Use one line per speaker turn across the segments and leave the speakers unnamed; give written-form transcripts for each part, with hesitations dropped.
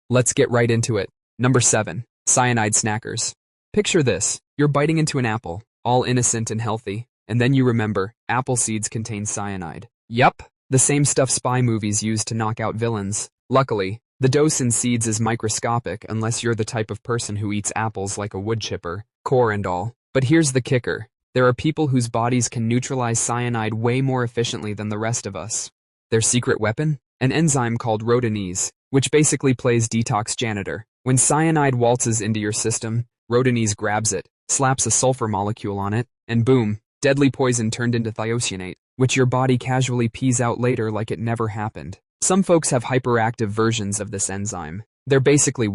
Let's get right into it. Number 7. Cyanide Snackers. Picture this. You're biting into an apple, all innocent and healthy, and then you remember, apple seeds contain cyanide. Yup, the same stuff spy movies use to knock out villains. Luckily, the dose in seeds is microscopic unless you're the type of person who eats apples like a wood chipper, core and all. But here's the kicker. There are people whose bodies can neutralize cyanide way more efficiently than the rest of us. Their secret weapon? An enzyme called rhodinase, which basically plays detox janitor. When cyanide waltzes into your system, rhodinase grabs it, slaps a sulfur molecule on it, and boom, deadly poison turned into thiocyanate, which your body casually pees out later like it never happened. Some folks have hyperactive versions of this enzyme. They're basically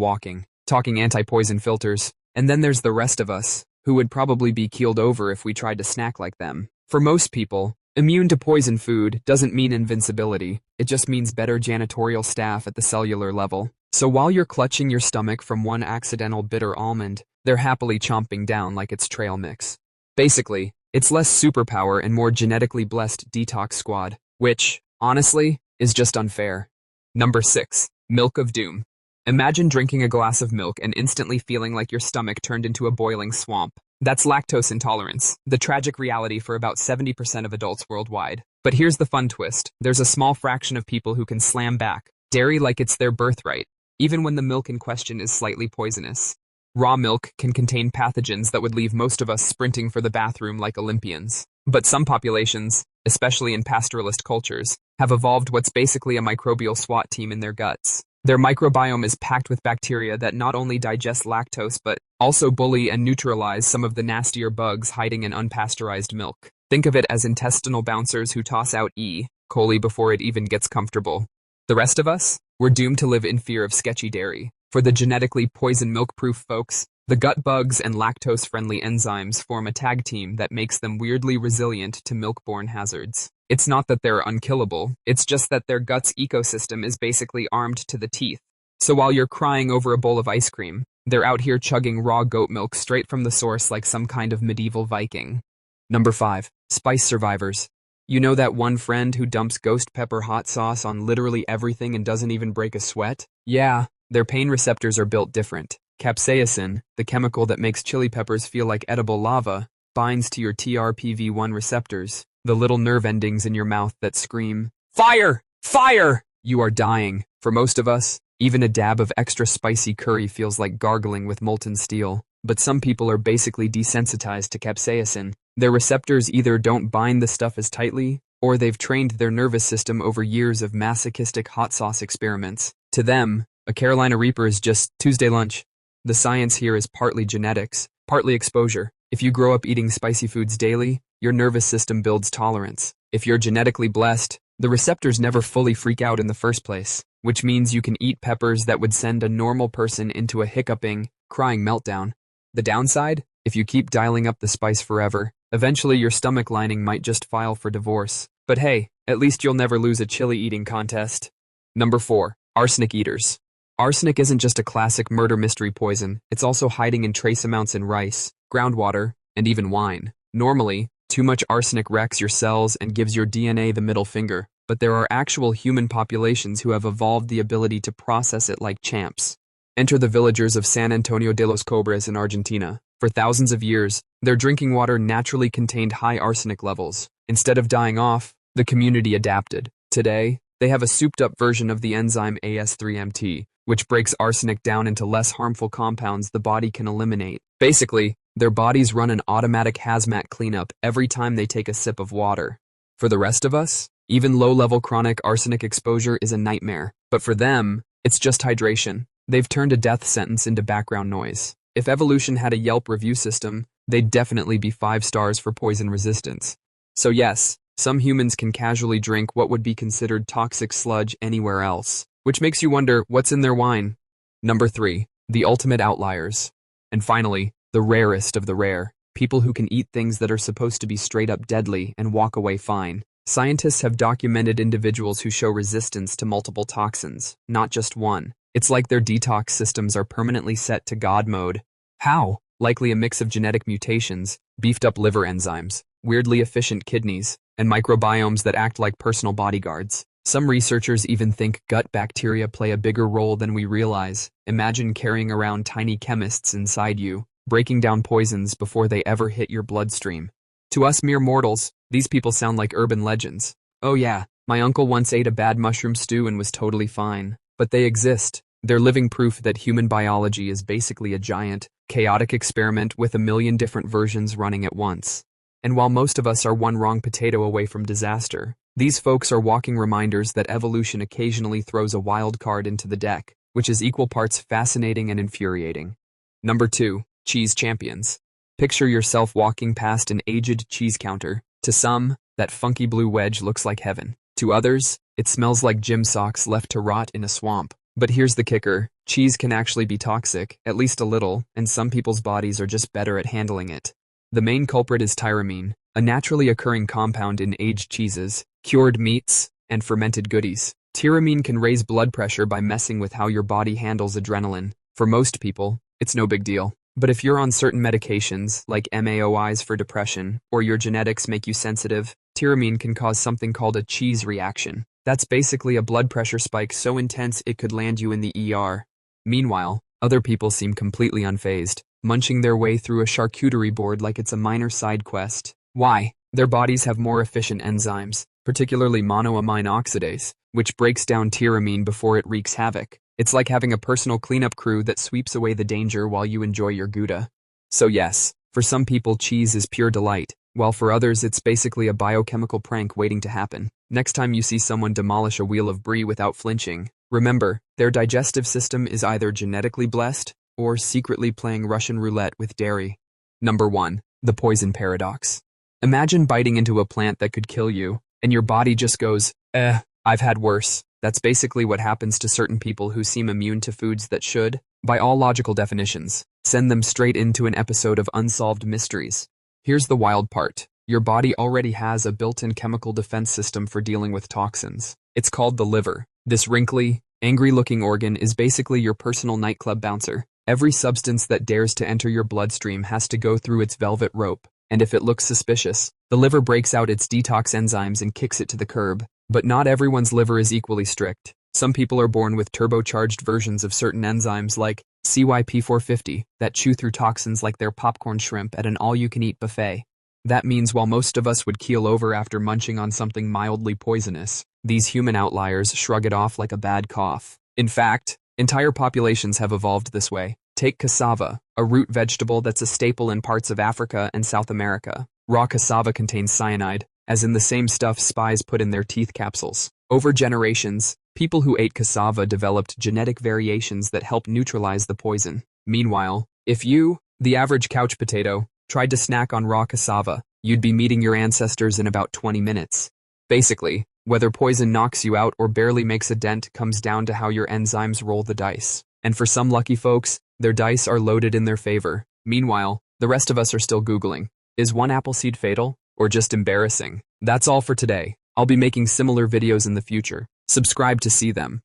talking anti-poison filters, and then there's the rest of us, who would probably be keeled over if we tried to snack like them. For most people, immune to poison food doesn't mean invincibility, it just means better janitorial staff at the cellular level. So while you're clutching your stomach from one accidental bitter almond, they're happily chomping down like it's trail mix. Basically, it's less superpower and more genetically blessed detox squad, which, honestly, is just unfair. Number 6. Milk of Doom. Imagine drinking a glass of milk and instantly feeling like your stomach turned into a boiling swamp. That's lactose intolerance, the tragic reality for about 70% of adults worldwide. But here's the fun twist. There's a small fraction of people who can slam back dairy like it's their birthright, even when the milk in question is slightly poisonous. Raw milk can contain pathogens that would leave most of us sprinting for the bathroom like Olympians. But some populations, especially in pastoralist cultures, have evolved what's basically a microbial SWAT team in their guts. Their microbiome is packed with bacteria that not only digest lactose but also bully and neutralize some of the nastier bugs hiding in unpasteurized milk. Think of it as intestinal bouncers who toss out E. coli before it even gets comfortable. The rest of us? We're doomed to live in fear of sketchy dairy. For the genetically poison milk-proof folks, the gut bugs and lactose-friendly enzymes form a tag team that makes them weirdly resilient to milk-borne hazards. It's not that they're unkillable, it's just that their gut's ecosystem is basically armed to the teeth. So while you're crying over a bowl of ice cream, they're out here chugging raw goat milk straight from the source like some kind of medieval Viking. Number 5. Spice survivors. You know that one friend who dumps ghost pepper hot sauce on literally everything and doesn't even break a sweat? Yeah, their pain receptors are built different. Capsaicin, the chemical that makes chili peppers feel like edible lava, binds to your TRPV1 receptors, the little nerve endings in your mouth that scream, "Fire! Fire!" You are dying. For most of us, even a dab of extra spicy curry feels like gargling with molten steel. But some people are basically desensitized to capsaicin. Their receptors either don't bind the stuff as tightly, or they've trained their nervous system over years of masochistic hot sauce experiments. To them, a Carolina Reaper is just Tuesday lunch. The science here is partly genetics, partly exposure. If you grow up eating spicy foods daily, your nervous system builds tolerance. If you're genetically blessed, the receptors never fully freak out in the first place, which means you can eat peppers that would send a normal person into a hiccuping, crying meltdown. The downside? If you keep dialing up the spice forever, eventually your stomach lining might just file for divorce. But hey, at least you'll never lose a chili eating contest. Number 4. Arsenic Eaters. Arsenic isn't just a classic murder mystery poison, it's also hiding in trace amounts in rice, groundwater, and even wine. Normally, too much arsenic wrecks your cells and gives your DNA the middle finger, but there are actual human populations who have evolved the ability to process it like champs. Enter the villagers of San Antonio de los Cobres in Argentina. For thousands of years, their drinking water naturally contained high arsenic levels. Instead of dying off, the community adapted. Today, they have a souped-up version of the enzyme AS3MT, which breaks arsenic down into less harmful compounds the body can eliminate. Basically, their bodies run an automatic hazmat cleanup every time they take a sip of water. For the rest of us, even low-level chronic arsenic exposure is a nightmare. But for them, it's just hydration. They've turned a death sentence into background noise. If evolution had a Yelp review system, they'd definitely be 5 stars for poison resistance. So yes, some humans can casually drink what would be considered toxic sludge anywhere else, which makes you wonder what's in their wine. Number 3. The ultimate outliers. And finally, the rarest of the rare. People who can eat things that are supposed to be straight up deadly and walk away fine. Scientists have documented individuals who show resistance to multiple toxins, not just one. It's like their detox systems are permanently set to God mode. How? Likely a mix of genetic mutations, beefed up liver enzymes, weirdly efficient kidneys, and microbiomes that act like personal bodyguards. Some researchers even think gut bacteria play a bigger role than we realize. Imagine carrying around tiny chemists inside you, breaking down poisons before they ever hit your bloodstream. To us mere mortals, these people sound like urban legends. Oh yeah, my uncle once ate a bad mushroom stew and was totally fine. But they exist. They're living proof that human biology is basically a giant, chaotic experiment with a million different versions running at once. And while most of us are one wrong potato away from disaster, these folks are walking reminders that evolution occasionally throws a wild card into the deck, which is equal parts fascinating and infuriating. Number 2. Cheese champions. Picture yourself walking past an aged cheese counter. To some, that funky blue wedge looks like heaven. To others, it smells like gym socks left to rot in a swamp. But here's the kicker. Cheese can actually be toxic, at least a little, and some people's bodies are just better at handling it. The main culprit is tyramine, a naturally occurring compound in aged cheeses, cured meats, and fermented goodies. Tyramine can raise blood pressure by messing with how your body handles adrenaline. For most people, it's no big deal. But if you're on certain medications, like MAOIs for depression, or your genetics make you sensitive, tyramine can cause something called a cheese reaction. That's basically a blood pressure spike so intense it could land you in the ER. Meanwhile, other people seem completely unfazed, munching their way through a charcuterie board like it's a minor side quest. Why? Their bodies have more efficient enzymes, particularly monoamine oxidase, which breaks down tyramine before it wreaks havoc. It's like having a personal cleanup crew that sweeps away the danger while you enjoy your Gouda. So yes, for some people cheese is pure delight, while for others it's basically a biochemical prank waiting to happen. Next time you see someone demolish a wheel of brie without flinching, remember, their digestive system is either genetically blessed or secretly playing Russian roulette with dairy. Number 1. The poison paradox. Imagine biting into a plant that could kill you, and your body just goes, I've had worse. That's basically what happens to certain people who seem immune to foods that should, by all logical definitions, send them straight into an episode of Unsolved Mysteries. Here's the wild part. Your body already has a built-in chemical defense system for dealing with toxins. It's called the liver. This wrinkly, angry-looking organ is basically your personal nightclub bouncer. Every substance that dares to enter your bloodstream has to go through its velvet rope, and if it looks suspicious, the liver breaks out its detox enzymes and kicks it to the curb. But not everyone's liver is equally strict. Some people are born with turbocharged versions of certain enzymes like CYP450 that chew through toxins like they're popcorn shrimp at an all-you-can-eat buffet. That means while most of us would keel over after munching on something mildly poisonous, these human outliers shrug it off like a bad cough. In fact, entire populations have evolved this way. Take cassava, a root vegetable that's a staple in parts of Africa and South America. Raw cassava contains cyanide, as in the same stuff spies put in their teeth capsules. Over generations, people who ate cassava developed genetic variations that help neutralize the poison. Meanwhile, if you, the average couch potato, tried to snack on raw cassava, you'd be meeting your ancestors in about 20 minutes. Basically, whether poison knocks you out or barely makes a dent comes down to how your enzymes roll the dice. And for some lucky folks, their dice are loaded in their favor. Meanwhile, the rest of us are still Googling, is one apple seed fatal? Or just embarrassing? That's all for today. I'll be making similar videos in the future. Subscribe to see them.